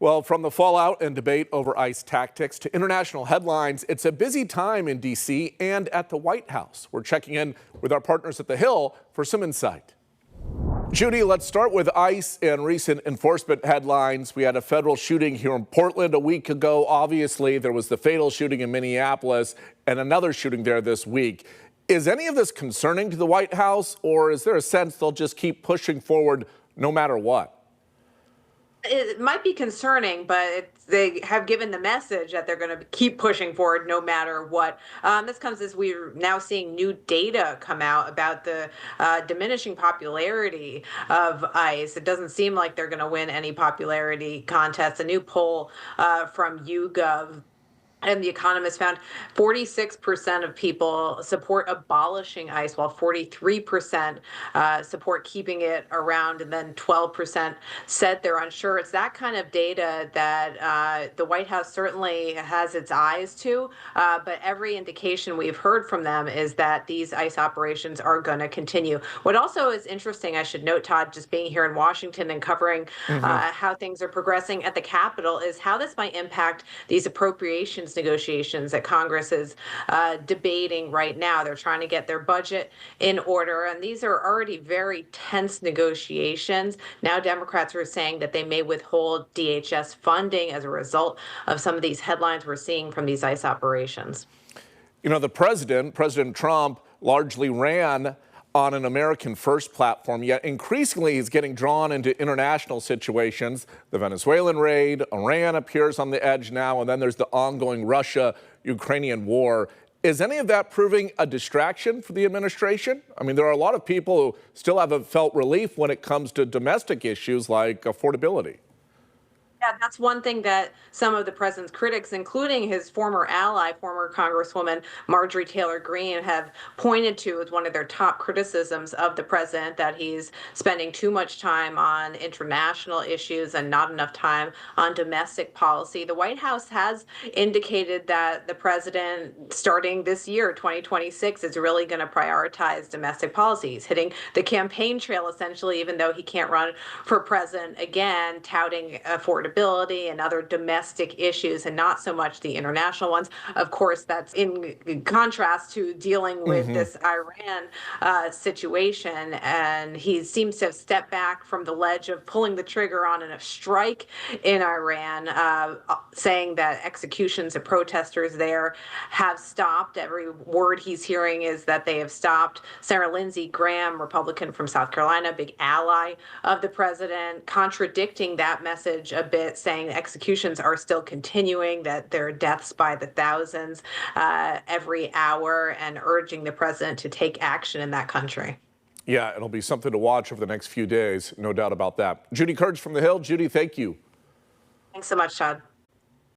Well, from the fallout and debate over ICE tactics to international headlines, it's a busy time in D.C. and at the White House. We're checking in with our partners at the Hill for some insight. Judy, let's start with ICE and recent enforcement headlines. We had a federal shooting here in Portland a week ago. Obviously, there was the fatal shooting in Minneapolis and another shooting there this week. Is any of this concerning to the White House, or is there a sense they'll just keep pushing forward no matter what? It might be concerning, but they have given the message that they're going to keep pushing forward no matter what. This comes as we're now seeing new data come out about the diminishing popularity of ICE. It doesn't seem like they're going to win any popularity contests. A new poll from YouGov and The Economist found 46% of people support abolishing ICE, while 43% support keeping it around, and then 12% said they're unsure. It's that kind of data that the White House certainly has its eyes to, but every indication we've heard from them is that these ICE operations are going to continue. What also is interesting, I should note, Todd, just being here in Washington and covering how things are progressing at the Capitol, is how this might impact these appropriations negotiations that Congress is debating right now. They're trying to get their budget in order, and these are already very tense negotiations. Now Democrats are saying that they may withhold DHS funding as a result of some of these headlines we're seeing from these ICE operations. You know, President Trump, largely ran on an American First platform, yet increasingly he's getting drawn into international situations. The Venezuelan raid, Iran appears on the edge now, and then there's the ongoing Russia-Ukrainian war. Is any of that proving a distraction for the administration? I mean, there are a lot of people who still haven't felt relief when it comes to domestic issues like affordability. Yeah, that's one thing that some of the president's critics, including his former ally, former Congresswoman Marjorie Taylor Greene, have pointed to as one of their top criticisms of the president, that he's spending too much time on international issues and not enough time on domestic policy. The White House has indicated that the president, starting this year, 2026, is really going to prioritize domestic policy. He's hitting the campaign trail, essentially, even though he can't run for president again, touting affordability and other domestic issues and not so much the international ones. Of course, that's in contrast to dealing with this Iran situation. And he seems to have stepped back from the ledge of pulling the trigger on a strike in Iran, saying that executions of protesters there have stopped. Every word he's hearing is that they have stopped. Sarah Lindsey Graham, Republican from South Carolina, big ally of the president, contradicting that message a bit, saying executions are still continuing, that there are deaths by the thousands every hour, and urging the president to take action in that country. Yeah, it'll be something to watch over the next few days, no doubt about that. Judy Kurtz from the Hill. Judy, thank you. Thanks so much, Todd.